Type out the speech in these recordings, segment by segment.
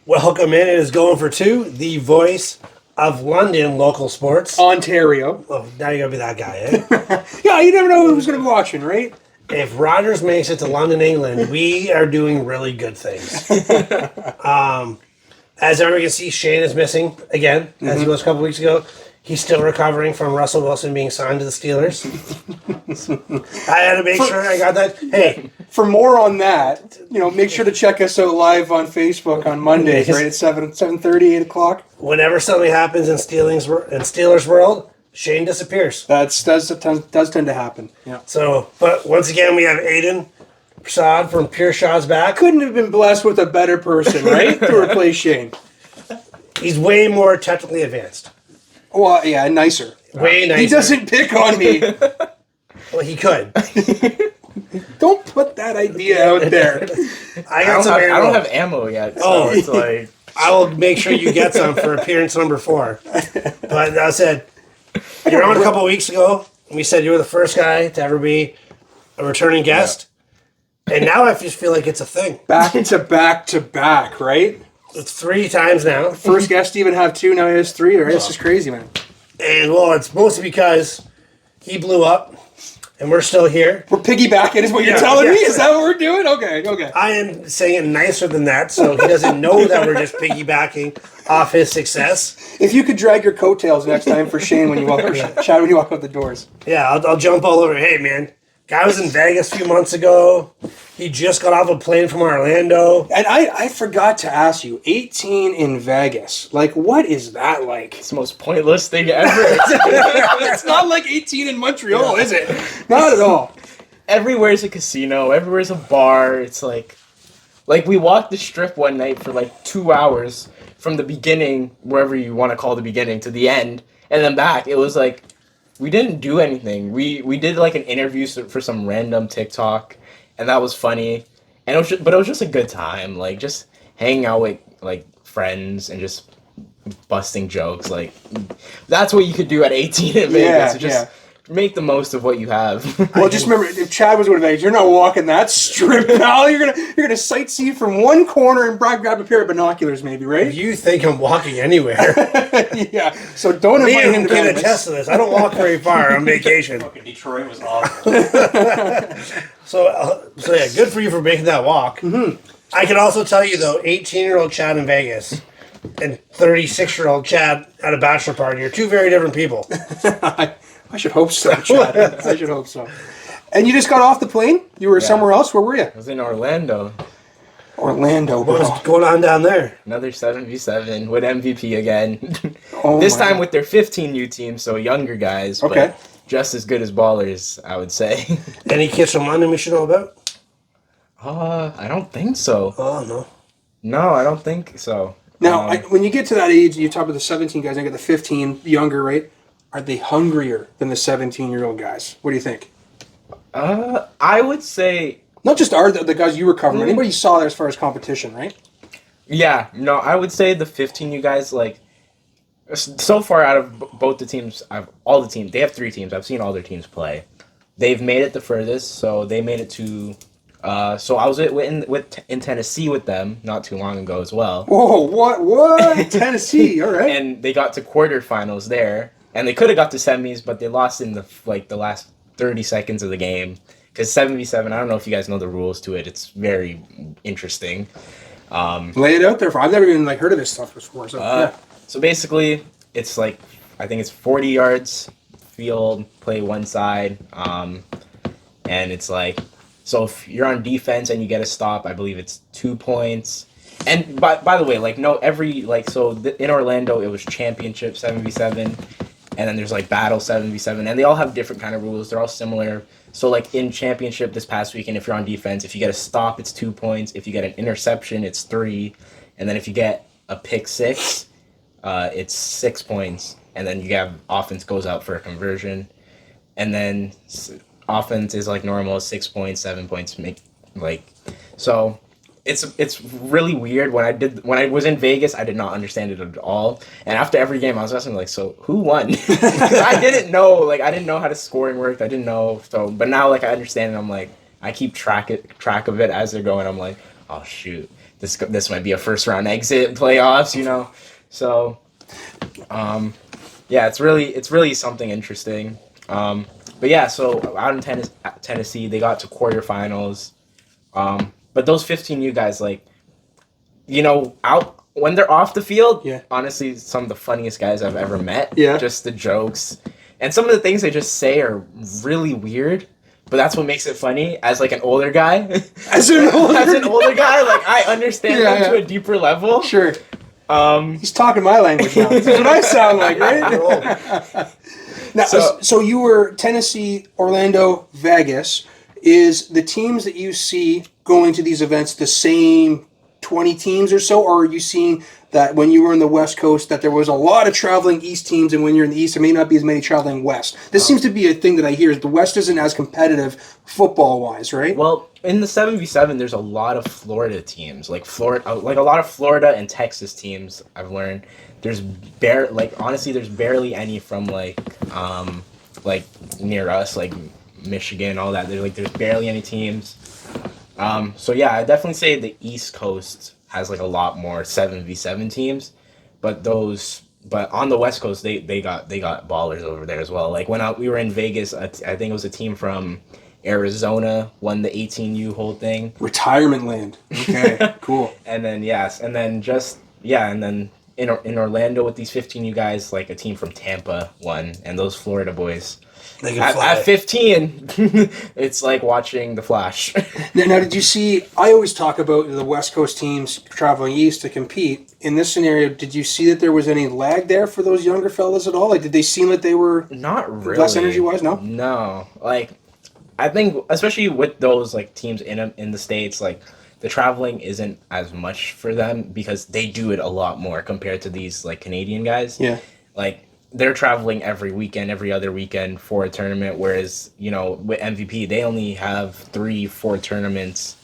Welcome in. It is Going for Two, the voice of London local sports. Ontario. Well, now you gotta be that guy, eh? Yeah, you never know who's going to be watching, right? If Rogers makes it to London, England, we are doing really good things. As everyone can see, Shane is missing again, as he was a couple weeks ago. He's still recovering from Russell Wilson being signed to the Steelers. I had to make sure I got that. Hey, For more on that, make sure to check us out live on Facebook on Mondays, right at 7:30, 8 o'clock. whenever something happens in Steelers world, Shane disappears. That does tend to happen. Yeah. So, but once again, we have Aiden Prasad from PerShots back. Couldn't have been blessed with a better person, right? To replace Shane. He's way more technically advanced. Well, yeah, nicer. Way nicer. He doesn't pick on me. Well, he could. Don't put that idea out there. I don't have ammo yet, so it's like... I will make sure you get some for appearance number 4. But that said, you were on a couple of weeks ago, and we said you were the first guy to ever be a returning guest. Yeah. And now I just feel like it's a thing. Back to back, right? It's 3 times now. First guest to even have 2, now he has 3, right? It's just crazy, man. And, well, it's mostly because he blew up, and we're still here. We're piggybacking is what you're telling me? Is that what we're doing? Okay. I am saying it nicer than that, so he doesn't know that we're just piggybacking off his success. If you could drag your coattails next time for Shane when you walk, or Chad when you walk out the doors. Yeah, I'll jump all over. Hey, man, guy was in Vegas a few months ago. He just got off a plane from Orlando. And I forgot to ask you, 18 in Vegas. Like, what is that like? It's the most pointless thing ever. It's not like 18 in Montreal, is it? Not at all. Everywhere's a casino. Everywhere's a bar. It's like we walked the strip one night for like 2 hours from the beginning, wherever you want to call the beginning, to the end, and then back. It was like we didn't do anything. We did like an interview for some random TikTok. And that was funny, and it was just a good time, like just hanging out with like friends and just busting jokes. Like that's what you could do at 18 in Vegas. Just make the most of what you have. Well, just remember, if Chad was going to Vegas, you're not walking that strip, pal. You're gonna sightsee from one corner and grab a pair of binoculars, maybe, right? You think I'm walking anywhere? Yeah. So don't invite him to get a Vegas. test of this. I don't walk very far on vacation. Fucking Detroit was awful. So yeah, good for you for making that walk. Mm-hmm. I can also tell you though, 18-year-old Chad in Vegas and 36-year-old Chad at a bachelor party are 2 very different people. I should hope so, Chad. I should hope so. And you just got off the plane? You were somewhere else? Where were you? I was in Orlando. Orlando. What was going on down there? Another 7v7 with MVP again. Oh this time God. with their 15U team, so younger guys. Okay. But just as good as ballers, I would say. Any kids from London we should know about? I don't think so. Oh, no. No, I don't think so. Now, when you get to that age, you talk about the 17 guys, and you get the 15 younger, right? Are they hungrier than the 17-year-old guys? What do you think? I would say... Not just the guys you were covering, anybody you saw there as far as competition, right? Yeah, no, I would say the 15U guys, like, so far out of both the teams, all the teams, they have 3 teams. I've seen all their teams play. They've made it the furthest, so they made it to... so I was in Tennessee with them not too long ago as well. Whoa, what? Tennessee, all right. And they got to quarterfinals there. And they could have got to semis, but they lost in the last 30 seconds of the game. Because 7v7, I don't know if you guys know the rules to it. It's very interesting. Lay it out there I've never even heard of this stuff before. So So basically, it's like, I think it's 40 yards field, play one side. And it's like, so if you're on defense and you get a stop, I believe it's 2 points. And by the way, in Orlando, it was championship 7v7. And then there's battle 7v7, and they all have different kind of rules. They're all similar. So in championship this past weekend, if you're on defense, if you get a stop, it's 2 points. If you get an interception, it's 3. And then if you get a pick 6, it's 6 points. And then you have offense goes out for a conversion. And then offense is normal, 6 points, 7 points. So it's really weird. When I was in Vegas, I did not understand it at all. And after every game, I was asking so who won? 'Cause I didn't know, I didn't know how the scoring worked. I didn't know. So, but now I understand, and I'm like, I keep track of it as they're going. I'm like, oh shoot, this might be a first round exit playoffs, you know. So, yeah, it's really something interesting. But yeah, so out in Tennessee, they got to quarterfinals. But those 15U guys, like, you know, out when they're off the field, Yeah. honestly, some of the funniest guys I've ever met. Yeah. Just the jokes. And some of the things they just say are really weird, but that's what makes it funny. As like an older guy, As an older guy, like I understand them to a deeper level. Sure. He's talking my language now. This is what I sound like, right? Now, so you were Tennessee, Orlando, Vegas. Is the teams that you see going to these events the same 20 teams or so, or are you seeing that when you were in the West Coast that there was a lot of traveling East teams, and when you're in the East, there may not be as many traveling West? This seems to be a thing that I hear. Is the West isn't as competitive football-wise, right? Well, in the 7v7, there's a lot of Florida teams, like a lot of Florida and Texas teams. I've learned there's honestly, there's barely any from like near us, like Michigan, all that. There's barely any teams. So yeah, I definitely say the East Coast has like a lot more 7v7 teams, but on the West Coast they got ballers over there as well. Like when we were in Vegas, I think it was a team from Arizona won the 18U whole thing. Retirement land. Okay, cool. And then and then in Orlando with these 15U guys, like a team from Tampa won, and those Florida boys. At 15, it's like watching The Flash. Now, did you see, I always talk about the West Coast teams traveling east to compete. In this scenario, did you see that there was any lag there for those younger fellas at all? Like, did they seem like they were not really less energy-wise? No? No. Like, I think, especially with those, like, teams in the States, like, the traveling isn't as much for them because they do it a lot more compared to these, like, Canadian guys. Yeah. Like, they're traveling every weekend, every other weekend for a tournament, whereas, you know, with MVP, they only have 3-4 tournaments,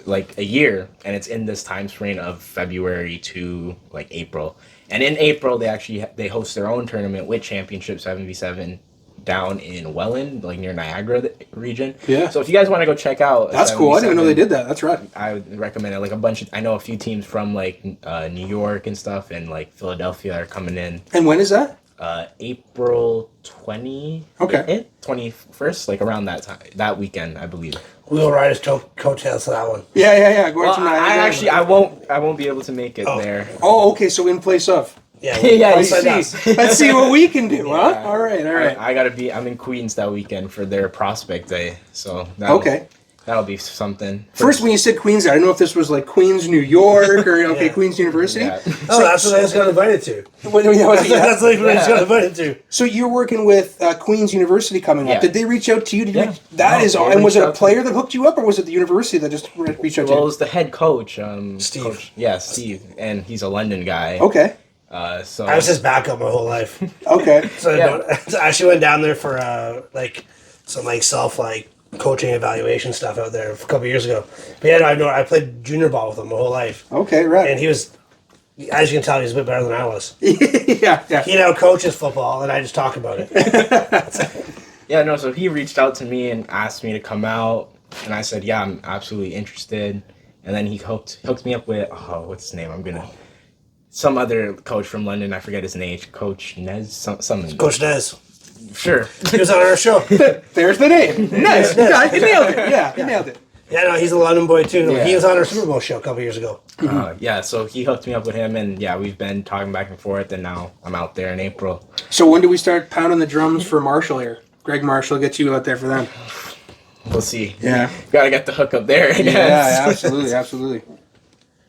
like a year, and it's in this time frame of February to like April. And in April, they host their own tournament with Championship 7v7 down in Welland, like near Niagara region. Yeah. So if you guys want to go check out, that's cool. I didn't even know they did that. That's right. I would recommend it. Like I know a few teams from like New York and stuff, and like Philadelphia are coming in. And when is that? April 20. Okay. 21st, like around that time, that weekend, I believe. We'll ride his coattails to that one. Yeah. Well, I won't be able to make it there. Oh, okay. So in place of. Yeah, Let's see what we can do, huh? All right. I'm in Queens that weekend for their prospect day, so that'll be something. First, when you said Queens, I didn't know if this was like Queens, New York, or Queens University. Yeah. That's what I just got invited to. That's like what I just got invited to. So you're working with Queens University coming up. Yeah. Did they reach out to you? And was it a player that hooked you up, or was it the university that just reached out to you? Well, it was the head coach, Steve. Steve, and he's a London guy. Okay. So I was his backup my whole life. Okay. So I actually went down there for some self coaching evaluation stuff out there a couple years ago. But yeah, I played junior ball with him my whole life. Okay, right. And he was, as you can tell, he's a bit better than I was. Yeah. He now coaches football, and I just talk about it. So he reached out to me and asked me to come out, and I said, yeah, I'm absolutely interested. And then he hooked me up with, what's his name? Some other coach from London, I forget his name, Coach Nez, something. Coach Nez. Sure. He was on our show. There's the name. Nez. Yeah, he nailed it. Yeah, he nailed it. Yeah, no, he's a London boy too. Yeah. He was on our Super Bowl show a couple years ago. So he hooked me up with him, and we've been talking back and forth, and now I'm out there in April. So when do we start pounding the drums for Marshall here? Greg Marshall, get you out there for them. We'll see. Yeah. Gotta get the hook up there, I guess. Yeah, absolutely.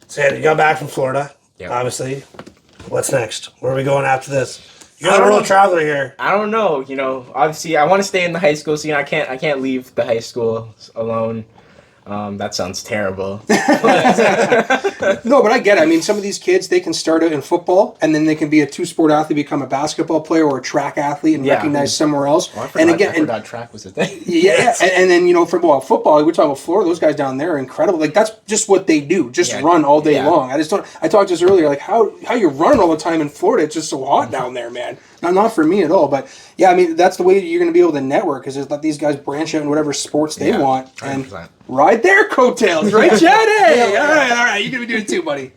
So you got back from Florida, obviously. What's next? Where are we going after this? You're a world traveler here. I don't know. Obviously, I want to stay in the high school, so I can't leave the high school alone. That sounds terrible. No, but I get it. I mean, some of these kids, they can start out in football, and then they can be a two-sport athlete, become a basketball player or a track athlete, and recognize somewhere else. Well, I forgot track was a thing. Yeah, and then for football, we're talking about Florida. Those guys down there are incredible. Like that's just what they do, run all day long. I talked this earlier, like how you run all the time in Florida. It's just so hot down there, man. Not for me at all. But yeah, I mean, that's the way you're going to be able to network, is just let these guys branch out in whatever sports they want and 100%. ride their coattails, right, Chad? Hey, all right, you're going to be doing it too, buddy.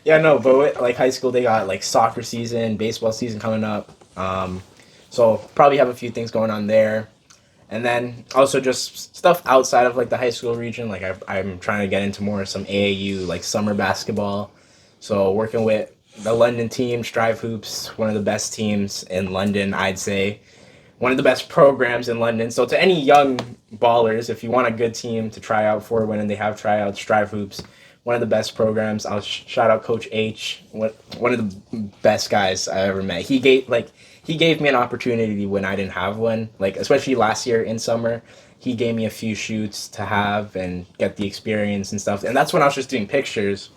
Yeah, no, but with, like high school, they got like soccer season, baseball season coming up. So probably have a few things going on there. And then also just stuff outside of like the high school region. Like I'm trying to get into more some AAU, like summer basketball. So working with the London team, Strive Hoops, one of the best teams in London, I'd say. One of the best programs in London. So to any young ballers, if you want a good team to try out for when they have tryouts, Strive Hoops, one of the best programs. I'll shout out Coach H, one of the best guys I ever met. He gave me an opportunity when I didn't have one, like especially last year in summer. He gave me a few shoots to have and get the experience and stuff. And that's when I was just doing pictures.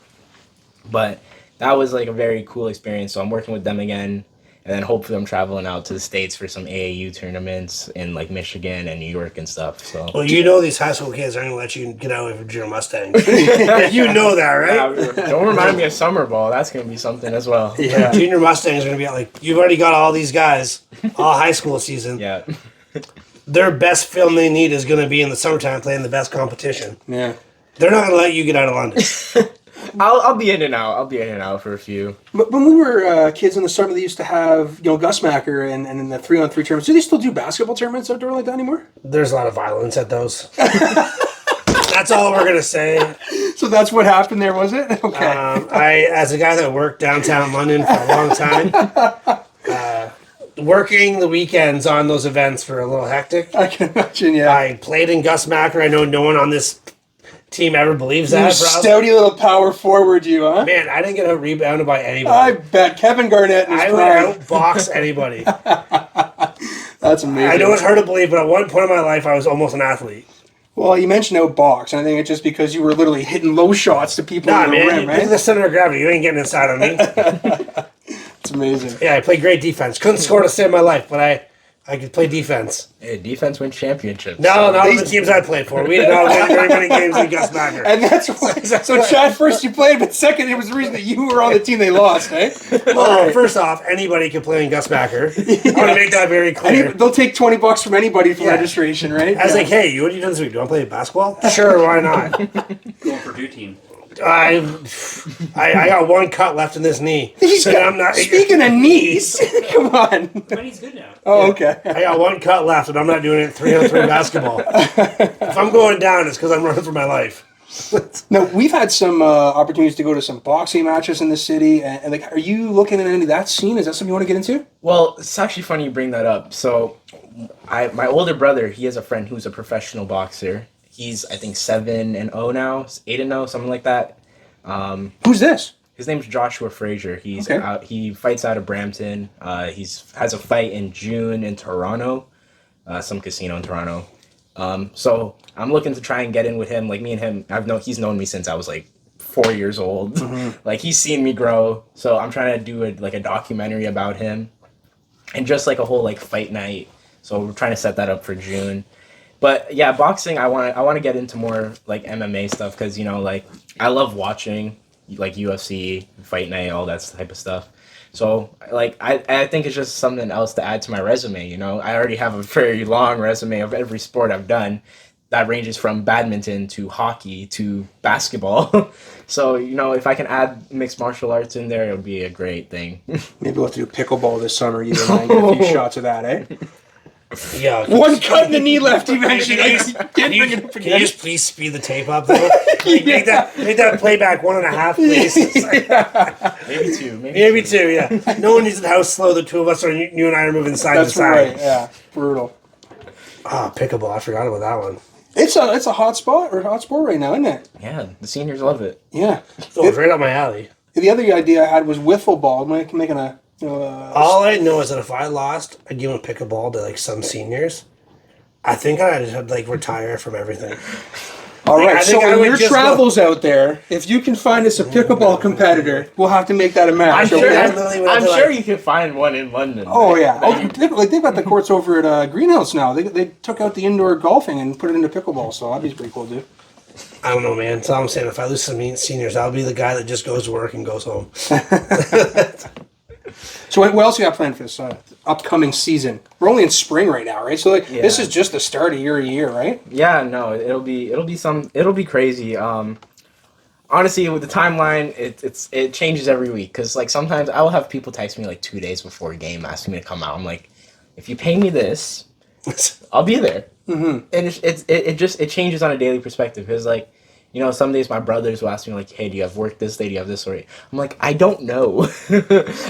But that was like a very cool experience. So I'm working with them again. And then hopefully I'm traveling out to the States for some AAU tournaments in like Michigan and New York and stuff. So well, you know these high school kids aren't going to let you get out with your Mustang. You know that, right? Yeah, don't remind me of summer ball. That's going to be something as well. Yeah. Junior Mustangs are going to be like, you've already got all these guys all high school season. Yeah. Their best film they need is going to be in the summertime playing the best competition. Yeah. They're not going to let you get out of London. I'll be in and out. I'll be in and out for a few. But when we were kids in the summer, they used to have, Gus Macker and in the 3-on-3 tournaments. Do they still do basketball tournaments outdoor like that anymore? There's a lot of violence at those. That's all we're going to say. So that's what happened there, was it? Okay. I, as a guy that worked downtown London for a long time, working the weekends on those events were a little hectic. I can imagine, yeah. I played in Gus Macker. I know no one on this team ever believes that. You stouty little power forward, you, huh? Man, I didn't get out rebounded by anybody. I bet. Kevin Garnett in his I would prime. outbox anybody. That's amazing. I know it's hard to believe, but at one point in my life, I was almost an athlete. Well, you mentioned outbox, and I think it's just because you were literally hitting low shots to people Nah, in the man, rim, look right? at the center of gravity. You ain't getting inside on me. It's amazing. Yeah, I played great defense. Couldn't score to save my life, but I could play defense. Hey, defense wins championships. No, not on the teams I played for. We did not win very many games in Gus Macker. And that's why. So, Chad, first you played, but second, it was the reason that you were on the team they lost, eh? Well, first off, anybody can play in Gus Macker. I want to make that very clear. They'll take $20 from anybody for registration, right? I was like, hey, what have you done this week? Do you want to play basketball? Sure, why not? Going for Purdue team. I got one cut left in this knee. I'm not. Speaking of knees, come on. But he's good now. Oh, okay. I got one cut left, and I'm not doing it 3-on-3 basketball. If I'm going down, it's because I'm running for my life. Now, we've had some opportunities to go to some boxing matches in the city, and like, are you looking at any of that scene? Is that something you want to get into? Well, it's actually funny you bring that up. So, my older brother, he has a friend who's a professional boxer. He's, I think, 7-0 now, 8-0, something like that. Who's this? His name's Joshua Frazier. He's Okay. out, he fights out of Brampton. Has a fight in June in Toronto, some casino in Toronto. So I'm looking to try and get in with him. Like me and him, he's known me since I was like 4 years old. Mm-hmm. Like he's seen me grow. So I'm trying to do a documentary about him, and just like a whole like fight night. So we're trying to set that up for June. But yeah, boxing, I want to get into more like MMA stuff because like I love watching like UFC, Fight Night, all that type of stuff. So like I think it's just something else to add to my resume. I already have a very long resume of every sport I've done. That ranges from badminton to hockey to basketball. So if I can add mixed martial arts in there, it would be a great thing. Maybe we'll have to do pickleball this summer. You and I get a few shots of that, eh? Yeah. One cut in the knee left eventually. Can you just please speed the tape up though? Make that playback 1.5, please. Maybe two. Maybe two. Yeah. No one needs to how slow the two of us are. You and I are moving side to That's side. right. Yeah, brutal. Pickleball. I forgot about that one. It's a hot spot right now, isn't it? Yeah, the seniors love it. Yeah. Oh, it's right up my alley. The other idea I had was wiffle ball. Making a All I know is that if I lost a game of pickleball to like some seniors, I think I'd like retire from everything. All right, I so think I in would your just travels out there, if you can find us a pickleball competitor, we'll have to make that a match. I'm okay? sure you can find one in London. Oh yeah, they've got the courts over at Greenhouse now. They took out the indoor golfing and put it into pickleball, so that'd be pretty cool, dude. I don't know, man. So I'm saying if I lose some seniors, I'll be the guy that just goes to work and goes home. So what else you got planned for this upcoming season? We're only in spring right now, right? So this is just the start of your year, right? Yeah, no, it'll be crazy. Honestly, with the timeline, it changes every week because like sometimes I will have people text me like 2 days before a game asking me to come out. I'm like, if you pay me this, I'll be there. Mm-hmm. And it changes on a daily perspective because like, some days my brothers will ask me like, hey, do you have work this day? Do you have this? Or I'm like, I don't know.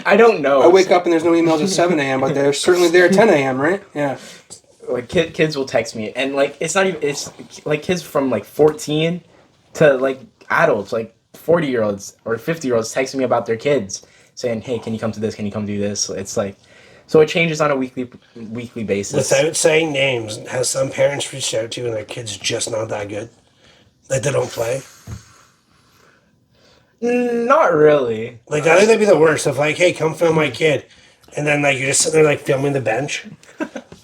I don't know. I wake up and there's no emails at 7 a.m., but they're certainly there at 10 a.m., right? Yeah. Like kids will text me and like it's like kids from like 14 to like adults, like 40-year-olds or 50-year-olds texting me about their kids saying, hey, can you come to this? Can you come do this? It's like, so it changes on a weekly basis. Without saying names, has some parents reached out to you and their kid's just not that good? Like they don't play? Not really. Like I think that'd be the worst. If like, hey, come film my kid. And then like you're just sitting there like filming the bench.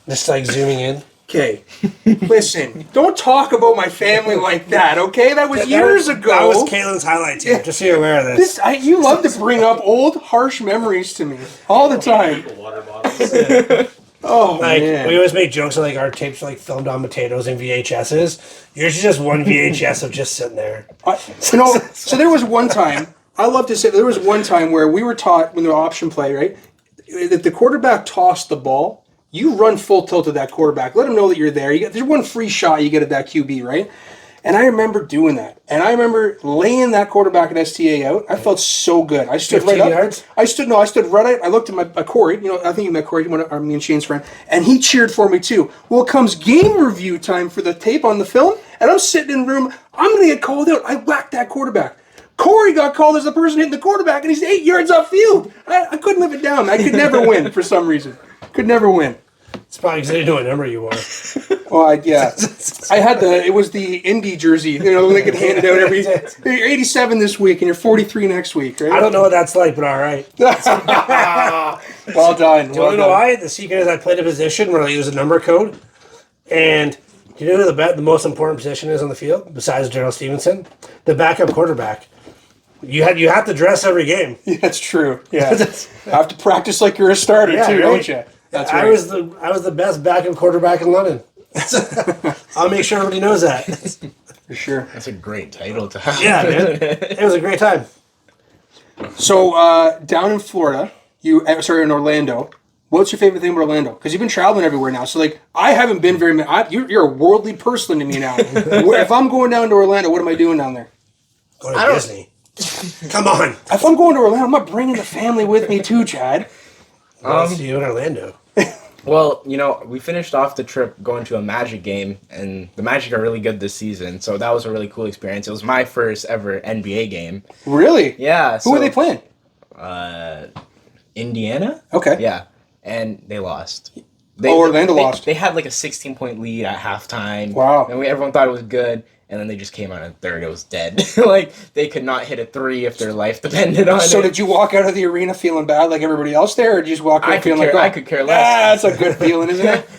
Just like zooming in. Okay, listen, don't talk about my family like that, okay? That was years ago. That was Caitlin's highlight too, just so you're aware of this. You love to bring up old, harsh memories to me all the time. Water bottles. Oh, Like, man. we always make jokes of like our tapes are like filmed on potatoes and VHSs. Yours is just one VHS of just sitting there. So there was one time, I love to say, there was one time where we were taught, when the option play, right, that the quarterback tossed the ball, you run full tilt to that quarterback. Let him know that you're there. There's one free shot you get at that QB, right? And I remember doing that. And I remember laying that quarterback at STA out. I felt so good. I stood right up. Yards? I stood right up. I looked at my Corey. I think you met Corey, me and Shane's friend. And he cheered for me too. Well, it comes game review time for the tape on the film. And I'm sitting in the room. I'm going to get called out. I whacked that quarterback. Corey got called as the person hitting the quarterback. And he's 8 yards off field. I couldn't live it down. I could never win for some reason. Could never win. It's probably because they didn't know what number you wore. Well, I had it was the Indy jersey, they could hand it out every, you're 87 this week and you're 43 next week, right? I don't know what that's like, but all right. Well done. Do you want to know why? The secret is I played a position where I use a number code. And do you know who the most important position is on the field, besides Gerald Stevenson? The backup quarterback. You have to dress every game. Yeah, that's true. Yeah. Have to practice like you're a starter too, right? don't you? That's right. I was the best backup quarterback in London. I'll make sure everybody knows that. For sure. That's a great title to have. Yeah, man. It was a great time. So, down in Florida, in Orlando, what's your favorite thing about Orlando? Because you've been traveling everywhere now. So, like, I haven't been very much. You're a worldly person to me now. If I'm going down to Orlando, what am I doing down there? Go to Disney. Come on. If I'm going to Orlando, I'm not bringing the family with me too, Chad. I'll see you in Orlando. Well, we finished off the trip going to a Magic game, and the Magic are really good this season, so that was a really cool experience. It was my first ever NBA game. Really? Yeah. Who were they playing? Indiana? Okay. Yeah, and they lost. Orlando lost. They had like a 16-point lead at halftime. Wow. And everyone thought it was good. And then they just came out in third. It was dead. Like, they could not hit a three if their life depended on it. So did you walk out of the arena feeling bad like everybody else there, or did you just walk out feeling I could care less. That's a good feeling, isn't it?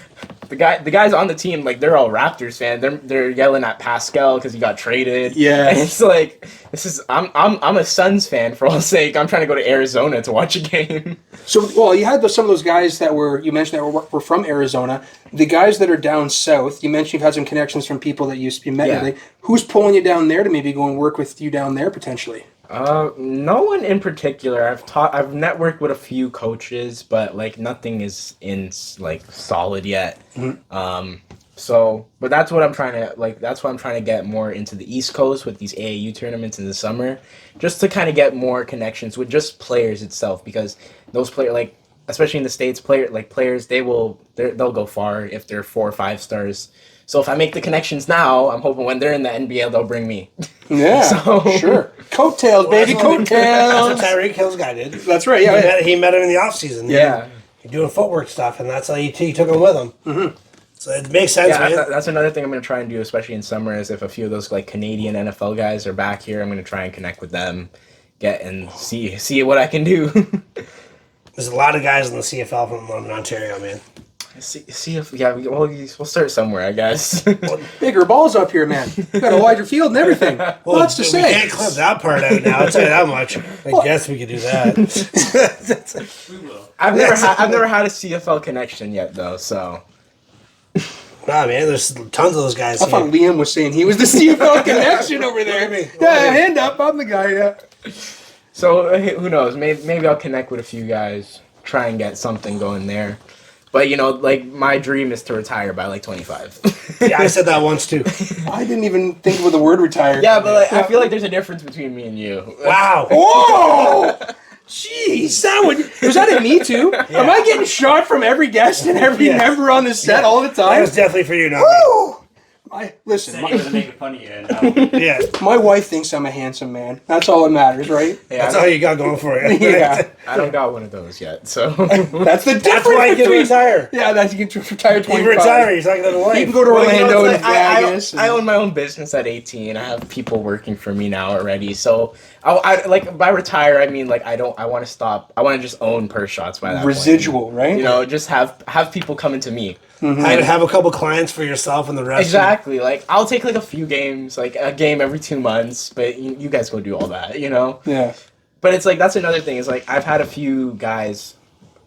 The guys on the team, like, they're all Raptors fans. They're yelling at Pascal because he got traded. Yeah. And it's like, I'm a Suns fan for all sake. I'm trying to go to Arizona to watch a game. So, you had some of those guys you mentioned that were from Arizona. The guys that are down south, you mentioned you've had some connections from people that you met. Yeah. Who's pulling you down there to maybe go and work with you down there potentially? No one in particular. I've networked with a few coaches, but like nothing is in like solid yet. Mm-hmm. But that's what I'm trying to get more into the East Coast with these AAU tournaments in the summer, just to kind of get more connections with just players itself, because those players, like especially in the States, players they'll go far if they're 4 or 5 stars. So if I make the connections now, I'm hoping when they're in the NBA, they'll bring me. Yeah, sure. Coattails, baby, coattails. That's what Tyreek Hill's guy did. That's right, yeah. He met him in the offseason. Yeah. Doing footwork stuff, and that's how he took him with him. Mm-hmm. So it makes sense, yeah, man. That's another thing I'm going to try and do, especially in summer, is if a few of those like Canadian NFL guys are back here, I'm going to try and connect with them, see what I can do. There's a lot of guys in the CFL from London, Ontario, man. See if we'll start somewhere, I guess. Bigger balls up here, man. You got a wider field and everything. Lots to say. We can't clip that part out now. I'll tell you that much. I guess we could do that. We will. I've never had a CFL connection yet though, so. Nah, man, there's tons of those guys. I thought Liam was saying he was the CFL connection over there. Yeah, hand up. I'm the guy. Yeah. So who knows? Maybe I'll connect with a few guys, try and get something going there. But like my dream is to retire by like 25. Yeah, I said that once too. I didn't even think of the word retire. Yeah, but like, I feel like there's a difference between me and you. Wow. Whoa! Jeez, was that a me too? Yeah. Am I getting shot from every guest and every member on the set all the time? That was definitely for you, not me. Listen. Said he was making fun of you. Yeah. My wife thinks I'm a handsome man. That's all that matters, right? Yeah, that's all you got going for you. Yeah. I don't got one of those yet, so. That's the difference. That's why you can retire. Yeah, that's you can retire 25. You retire. He's not going to You can go to Orlando and Vegas. I own my own business at 18. I have people working for me now already. So, I like by retire, I mean like I want to stop. I want to just own PerShots by that residual, point. Right? Just have people coming to me. Mm-hmm. And have a couple clients for yourself and the rest. Exactly. Like I'll take like a few games, like a game every 2 months, but you guys go do all that, Yeah. But it's like that's another thing. Is like I've had a few guys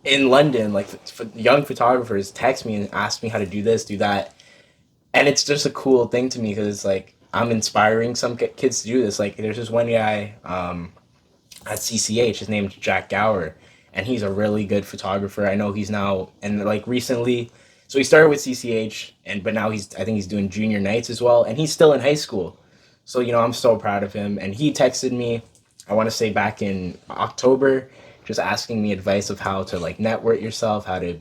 in London, like young photographers, text me and ask me how to do this, do that, and it's just a cool thing to me because it's like I'm inspiring some kids to do this. Like there's this one guy at CCH. His name's Jack Gower, and he's a really good photographer. I know he's now and like recently. So he started with CCH, but now I think he's doing junior nights as well, and he's still in high school. So, I'm so proud of him. And he texted me, I want to say back in October, just asking me advice of how to like network yourself, how to,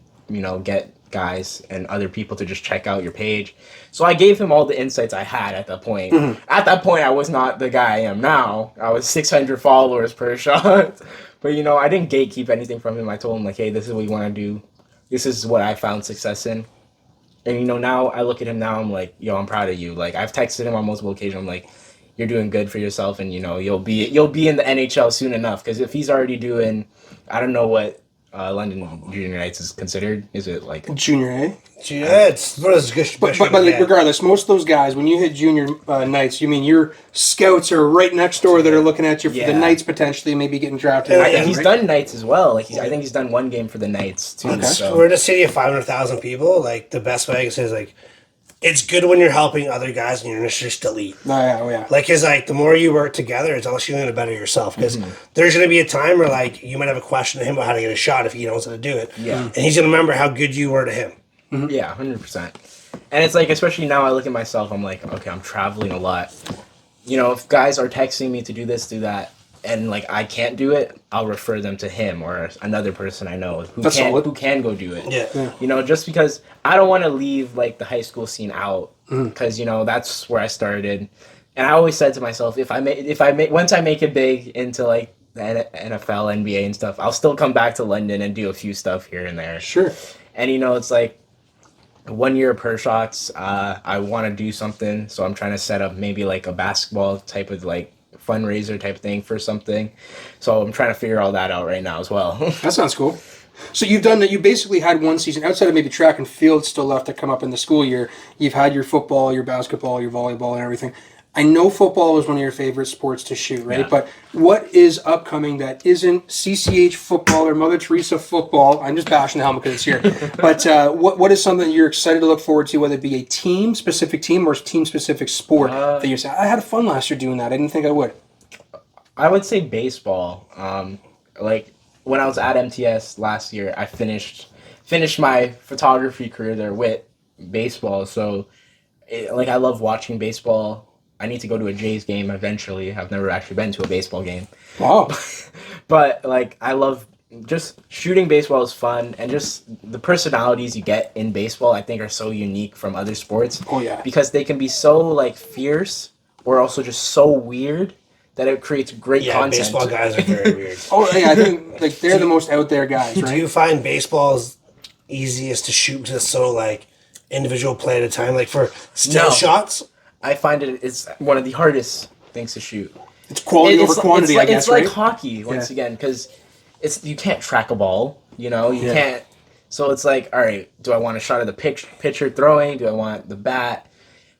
get guys and other people to just check out your page. So I gave him all the insights I had at that point. Mm-hmm. At that point, I was not the guy I am now. I was 600 followers per shot. But, I didn't gatekeep anything from him. I told him like, hey, this is what you want to do. This is what I found success in. And, now I look at him now, I'm like, yo, I'm proud of you. Like, I've texted him on multiple occasions. I'm like, you're doing good for yourself, and, you'll be in the NHL soon enough. Because if he's already doing, I don't know what London Junior Nights is considered. Is it like... Junior A? Yeah, it's what is good. But like, regardless, most of those guys, when you hit junior nights, you mean your scouts are right next door that are looking at you for the Knights potentially, maybe getting drafted. And he's done Knights as well. Like I think he's done one game for the Knights too. Okay. So. We're in a city of 500,000 people. Like the best way I can say is like, it's good when you're helping other guys and you're just elite. Oh yeah. Like, cause like the more you work together, it's also going to better yourself. Because there's going to be a time where like you might have a question to him about how to get a shot if he knows how to do it. Yeah. And he's going to remember how good you were to him. Mm-hmm. Yeah, 100%. And it's like, especially now I look at myself, I'm like, okay, I'm traveling a lot. If guys are texting me to do this, do that, and like I can't do it, I'll refer them to him or another person I know who can go do it. Yeah. Just because I don't want to leave like the high school scene out because that's where I started. And I always said to myself, once I make it big into like the NFL, NBA and stuff, I'll still come back to London and do a few stuff here and there. Sure. And it's like 1 year PerShots, I want to do something, so I'm trying to set up maybe like a basketball type of like fundraiser type thing for something. So I'm trying to figure all that out right now as well. That sounds cool. So you've done that. You basically had one season outside of maybe track and field still left to come up in the school year. You've had your football, your basketball, your volleyball, and everything. I know football is one of your favorite sports to shoot, right? Yeah. But what is upcoming that isn't CCH football or Mother Teresa football? I'm just bashing the helmet because it's here. But what is something you're excited to look forward to, whether it be a team-specific team or team-specific sport that you say, I had fun last year doing that. I didn't think I would. I would say baseball. Like when I was at MTS last year, I finished my photography career there with baseball. So I love watching baseball. I need to go to a Jays game eventually. I've never actually been to a baseball game. Wow. But like I love just shooting baseball is fun, and just the personalities you get in baseball I think are so unique from other sports. Oh yeah. Because they can be so like fierce or also just so weird that it creates great content. Yeah, baseball guys are very weird. Oh yeah, I think like they're the most out there guys, right? Do you find baseball's easiest to shoot just so like individual play at a time, like for still shots? I find it's one of the hardest things to shoot. It's quality over quantity, it's like hockey, once again, because you can't track a ball, you can't, So it's like, all right, do I want a shot of the pitcher throwing? Do I want the bat?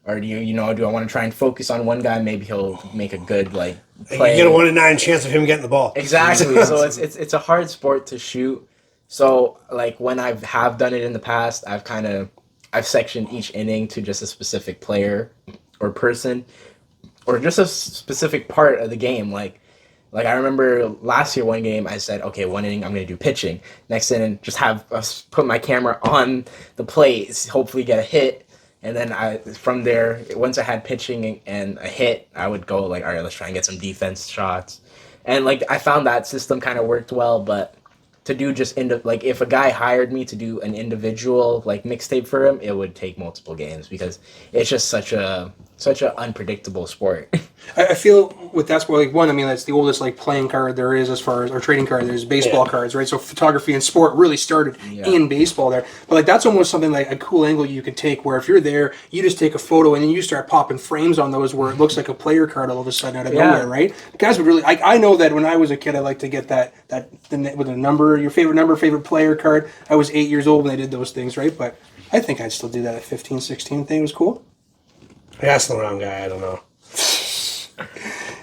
Or do do I want to try and focus on one guy? Maybe he'll make a good like play. You get a 1 in 9 chance of him getting the ball. Exactly. So it's a hard sport to shoot. So like when I have done it in the past, I've sectioned each inning to just a specific player or person, or just a specific part of the game. Like I remember last year, one game I said, okay, one inning I'm going to do pitching. Next inning, just have us put my camera on the plate, hopefully get a hit. And then from there, once I had pitching and a hit, I would go like, all right, let's try and get some defense shots. And like I found that system kind of worked well, but to do just like if a guy hired me to do an individual like mixtape for him, it would take multiple games because it's just such a unpredictable sport. I feel with that sport, like one, I mean, that's the oldest like playing card there is as far as, or trading card, there's baseball cards, right? So photography and sport really started in baseball there. But like that's almost something like a cool angle you could take where if you're there, you just take a photo and then you start popping frames on those where it looks like a player card all of a sudden out of nowhere, right? Guys would really, I know that when I was a kid, I liked to get with a number, your favorite number, favorite player card. I was 8 years old when I did those things, right? But I think I'd still do that at 15, 16. Thing was cool. That's the wrong guy. I don't know.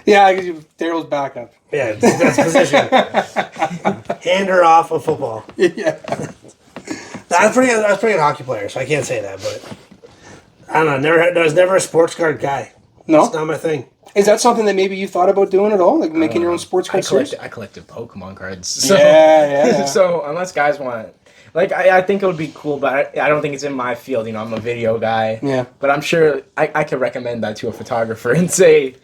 Yeah, Daryl's backup. Yeah, that's position. Hand her off of football. Yeah. I was pretty good hockey player, so I can't say that. But I don't know. I was never a sports card guy. No, it's not my thing. Is that something that maybe you thought about doing at all, like making your own sports card series? I collected Pokemon cards. So, yeah. So unless guys want, like, I think it would be cool, but I don't think it's in my field. I'm a video guy. Yeah. But I'm sure I could recommend that to a photographer and say,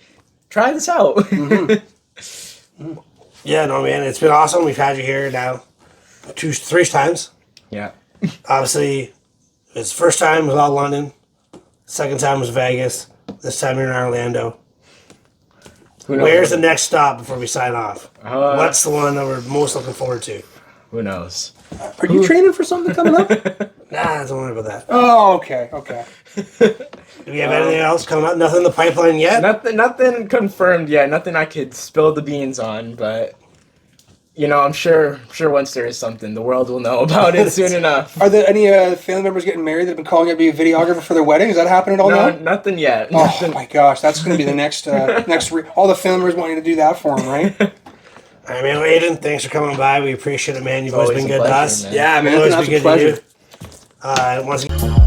try this out. Mm-hmm. Yeah, no, man, it's been awesome. We've had you here now 3 times. Yeah. Obviously, it's first time was all London. Second time was Vegas. This time you're in Orlando. Where's the next stop before we sign off? What's the one that we're most looking forward to? Who knows? Are you training for something coming up? Nah, don't worry about that. Oh, okay. Do we have anything else coming up? Nothing in the pipeline yet? Nothing confirmed yet. Nothing I could spill the beans on, but I'm sure once there is something, the world will know about it soon enough. Are there any family members getting married that have been calling you to be a videographer for their wedding? Is that happening at all now? Nothing yet. Oh my gosh, that's going to be the next all the family members want you to do that for them, right? All right, man. Well, Aiden, thanks for coming by. We appreciate it, man. You've always been good to us. Man. Yeah, man. Always That's been a good to pleasure. you. Once again.